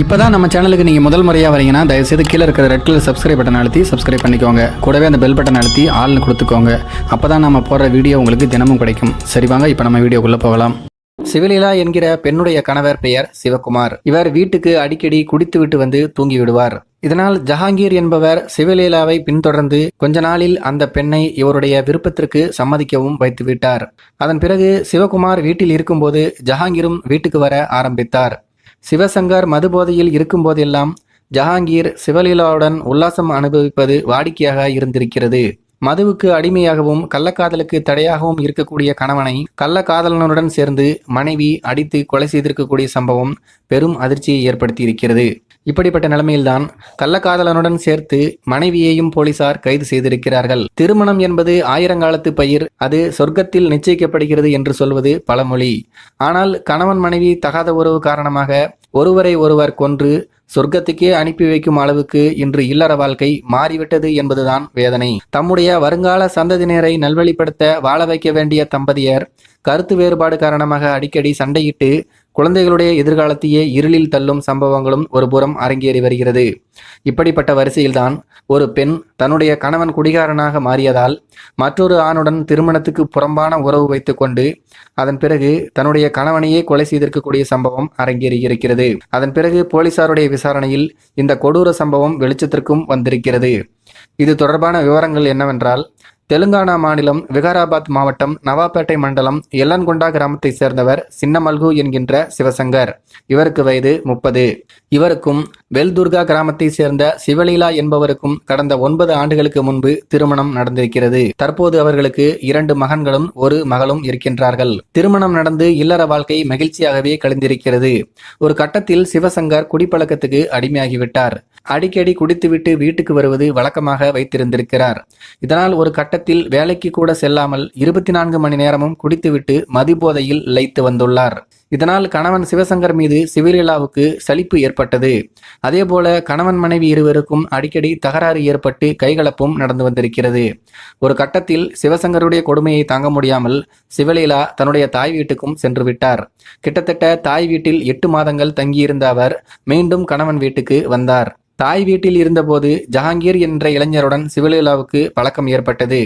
இப்போதான் நம்ம சேனலுக்கு நீங்கள் முதல் முறையாக வரீங்கன்னா தயவுசெய்து கீழே இருக்கிற ரெட் கலர் சப்ஸ்கிரைப் பட்டன் அழுத்தி சப்ஸ்கிரைப் பண்ணிக்கோங்க. கூடவே அந்த பெல் பட்டன் அழுத்தி ஆள்னு கொடுத்துக்கோங்க. அப்போ தான் நம்ம போடுற வீடியோ உங்களுக்கு தினமும் கிடைக்கும். சரி வாங்க இப்போ நம்ம வீடியோக்குள்ளே போகலாம். சிவலீலா என்கிற பெண்ணுடைய கணவர் பெயர் சிவகுமார். இவர் வீட்டுக்கு அடிக்கடி குடித்துவிட்டு வந்து தூங்கி விடுவார். இதனால் ஜஹாங்கீர் என்பவர் சிவலீலாவை பின்தொடர்ந்து கொஞ்ச நாளில் அந்த பெண்ணை இவருடைய விருப்பத்திற்கு சம்மதிக்கவும் வைத்துவிட்டார். அதன் பிறகு சிவகுமார் வீட்டில் இருக்கும்போது ஜஹாங்கீரும் வீட்டுக்கு வர ஆரம்பித்தார். சிவசங்கர் மதுபோதையில் இருக்கும் போதெல்லாம் ஜஹாங்கீர் சிவலீலாவுடன் உல்லாசம் அனுபவிப்பது வாடிக்கையாக இருந்திருக்கிறது. மதுவுக்கு அடிமையாகவும் கள்ளக்காதலுக்கு தடையாகவும் இருக்கக்கூடிய கணவனை கள்ளக்காதலனுடன் சேர்ந்து மனைவி அடித்து கொலை செய்திருக்கக்கூடிய சம்பவம் பெரும் அதிர்ச்சியை ஏற்படுத்தி இருக்கிறது. இப்படிப்பட்ட நிலைமையில்தான் கள்ளக்காதலனுடன் சேர்த்து மனைவியையும் போலீசார் கைது செய்திருக்கிறார்கள். திருமணம் என்பது ஆயிரங்காலத்து பயிர், அது சொர்க்கத்தில் நிச்சயிக்கப்படுகிறது என்று சொல்வது பழமொழி. ஆனால் கணவன் மனைவி தகாத உறவு காரணமாக ஒருவரை ஒருவர் கொன்று சொர்க்கத்துக்கே அனுப்பி வைக்கும் அளவுக்கு இன்று இல்லற வாழ்க்கை மாறிவிட்டது என்பதுதான் வேதனை. தம்முடைய வருங்கால சந்ததியினரை நல்வழிப்படுத்த வாழ வைக்க வேண்டிய தம்பதியர் கருத்து வேறுபாடு காரணமாக அடிக்கடி சண்டையிட்டு குழந்தைகளுடைய எதிர்காலத்தையே இருளில் தள்ளும் சம்பவங்களும் ஒரு புறம் அரங்கேறி வருகிறது. இப்படிப்பட்ட வரிசையில்தான் ஒரு பெண் தன்னுடைய கணவன் குடிகாரனாக மாறியதால் மற்றொரு ஆணுடன் திருமணத்துக்கு புறம்பான உறவு வைத்து கொண்டு அதன் பிறகு தன்னுடைய கணவனையே கொலை செய்திருக்கக்கூடிய சம்பவம் அரங்கேறி இருக்கிறது. அதன் பிறகு போலீசாருடைய விசாரணையில் இந்த கொடூர சம்பவம் வெளிச்சத்திற்கும் வந்திருக்கிறது. இது தொடர்பான விவரங்கள் என்னவென்றால், தெலுங்கானா மாநிலம் விகாராபாத் மாவட்டம் நவாப்பேட்டை மண்டலம் எல்லன்கொண்டா கிராமத்தை சேர்ந்தவர் சின்னமல்கு என்கின்ற சிவசங்கர். இவருக்கு வயது 30. இவருக்கும் வெல்துர்கா கிராமத்தை சேர்ந்த சிவலீலா என்பவருக்கும் கடந்த 9 ஆண்டுகளுக்கு முன்பு திருமணம் நடந்திருக்கிறது. தற்போது அவர்களுக்கு 2 மகன்களும் 1 மகளும் இருக்கின்றார்கள். திருமணம் நடந்து இல்லற வாழ்க்கை மகிழ்ச்சியாகவே கழிந்திருக்கிறது. ஒரு கட்டத்தில் சிவசங்கர் குடிப்பழக்கத்துக்கு அடிமையாகிவிட்டார். அடிக்கடி குடித்துவிட்டு வீட்டுக்கு வருவது வழக்கமாக வைத்திருந்திருக்கிறார். இதனால் ஒரு கட்டத்தில் வேலைக்கு கூட செல்லாமல் 24 மணி நேரமும் குடித்துவிட்டு மதுபோதையில் லயித்து வந்துள்ளார். இதனால் கணவன் சிவசங்கர் மீது சிவலீலாவுக்கு சலிப்பு ஏற்பட்டது. அதேபோல கணவன் மனைவி இருவருக்கும் அடிக்கடி தகராறு ஏற்பட்டு கைகலப்பும் நடந்து வந்திருக்கிறது. ஒரு கட்டத்தில் சிவசங்கருடைய கொடுமையை தாங்க முடியாமல் சிவலீலா தன்னுடைய தாய் வீட்டுக்கும் சென்று விட்டார். கிட்டத்தட்ட தாய் வீட்டில் 8 மாதங்கள் தங்கியிருந்த அவர் மீண்டும் கணவன் வீட்டுக்கு வந்தார். தாய் வீட்டில் இருந்தபோது ஜஹாங்கீர் என்ற இளைஞருடன் சிவலீலாவுக்கு பழக்கம் ஏற்பட்டது.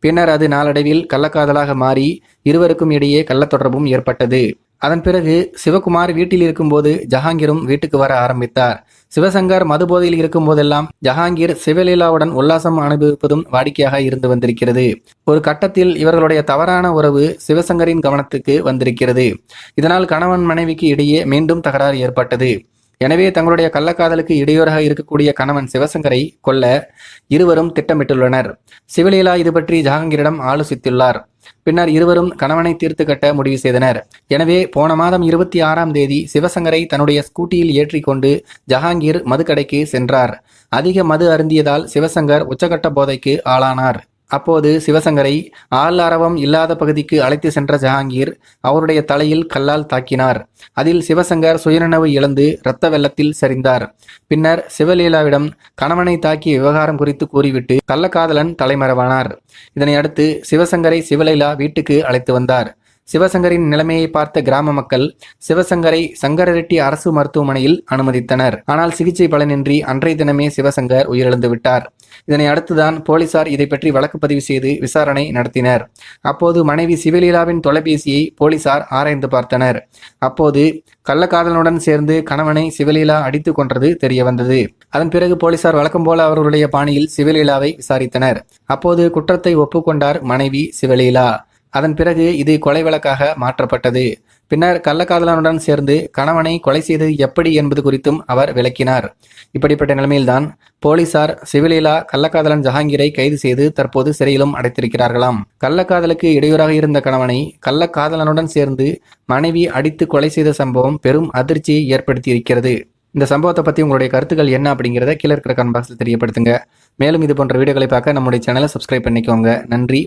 பின்னர் அது நாளடைவில் கள்ளக்காதலாக மாறி இருவருக்கும் இடையே கள்ளத்தொடர்பும் ஏற்பட்டது. அதன் பிறகு சிவகுமார் வீட்டில் இருக்கும்போது ஜஹாங்கீரும் வீட்டுக்கு வர ஆரம்பித்தார். சிவசங்கர் மதுபோதையில் இருக்கும் போதெல்லாம் ஜஹாங்கீர் சிவலீலாவுடன் உல்லாசம் அனுபவிப்பதும் வாடிக்கையாக இருந்து வந்திருக்கிறது. ஒரு கட்டத்தில் இவர்களுடைய தவறான உறவு சிவசங்கரின் கவனத்துக்கு வந்திருக்கிறது. இதனால் கணவன் மனைவிக்கு இடையே மீண்டும் தகராறு ஏற்பட்டது. எனவே தங்களுடைய கள்ளக்காதலுக்கு இடையூறாக இருக்கக்கூடிய கணவன் சிவசங்கரை கொல்ல இருவரும் திட்டமிட்டுள்ளனர். சிவலீலா இது பற்றி ஜஹாங்கீரிடம் ஆலோசித்துள்ளார். பின்னர் இருவரும் கணவனை தீர்த்து கட்ட முடிவு செய்தனர். எனவே போன மாதம் 26ஆம் தேதி சிவசங்கரை தன்னுடைய ஸ்கூட்டியில் ஏற்றி கொண்டு ஜஹாங்கீர் மதுக்கடைக்கு சென்றார். அதிக மது அருந்தியதால் சிவசங்கர் உச்சகட்ட போதைக்கு ஆளானார். அப்போது சிவசங்கரை ஆள் அரவம் இல்லாத பகுதிக்கு அழைத்து சென்ற ஜஹாங்கீர் அவருடைய தலையில் கல்லால் தாக்கினார். அதில் சிவசங்கர் சுயநினைவு இழந்து இரத்த வெள்ளத்தில் சரிந்தார். பின்னர் சிவலீலாவிடம் கணவனை தாக்கிய விவகாரம் குறித்து கூறிவிட்டு கள்ளக்காதலன் தலைமறைவானார். இதனை அடுத்து சிவசங்கரை சிவலீலா வீட்டுக்கு அழைத்து வந்தார். சிவசங்கரின் நிலைமையை பார்த்த கிராம மக்கள் சிவசங்கரை சங்கரரெட்டி அரசு மருத்துவமனையில் அனுமதித்தனர். ஆனால் சிகிச்சை பலனின்றி அன்றைய தினமே சிவசங்கர் உயிரிழந்து விட்டார். இதனை அடுத்துதான் போலீசார் இதை பற்றி வழக்கு பதிவு செய்து விசாரணை நடத்தினர். அப்போது மனைவி சிவலீலாவின் தொலைபேசியை போலீசார் ஆராய்ந்து பார்த்தனர். அப்போது கள்ளக்காதலனுடன் சேர்ந்து கணவனை சிவலீலா அடித்து கொன்றது தெரிய வந்தது. அதன் பிறகு போலீசார் வழக்கம் போல அவர்களுடைய பாணியில் சிவலீலாவை விசாரித்தனர். அப்போது குற்றத்தை ஒப்புக்கொண்டார் மனைவி சிவலீலா. அதன் பிறகு இது கொலை வழக்காக மாற்றப்பட்டது. பின்னர் கள்ளக்காதலனுடன் சேர்ந்து கணவனை கொலை செய்தது எப்படி என்பது குறித்தும் அவர் விளக்கினார். இப்படிப்பட்ட நிலைமையில்தான் போலீசார் சிவலீலா கள்ளக்காதலன் ஜஹாங்கீரை கைது செய்து தற்போது சிறையிலும் அடைத்திருக்கிறார்களாம். கள்ளக்காதலுக்கு இடையூறாக இருந்த கணவனை கள்ளக்காதலனுடன் சேர்ந்து மனைவி அடித்து கொலை செய்த சம்பவம் பெரும் அதிர்ச்சியை ஏற்படுத்தி இருக்கிறது. இந்த சம்பவத்தை பற்றி உங்களுடைய கருத்துக்கள் என்ன அப்படிங்கிறத கீழே இருக்கிற கமெண்ட் பாக்ஸில் தெரியப்படுத்துங்க. மேலும் இது போன்ற வீடியோக்களை பார்க்க நம்முடைய சேனலை சப்ஸ்கிரைப் பண்ணிக்கோங்க. நன்றி.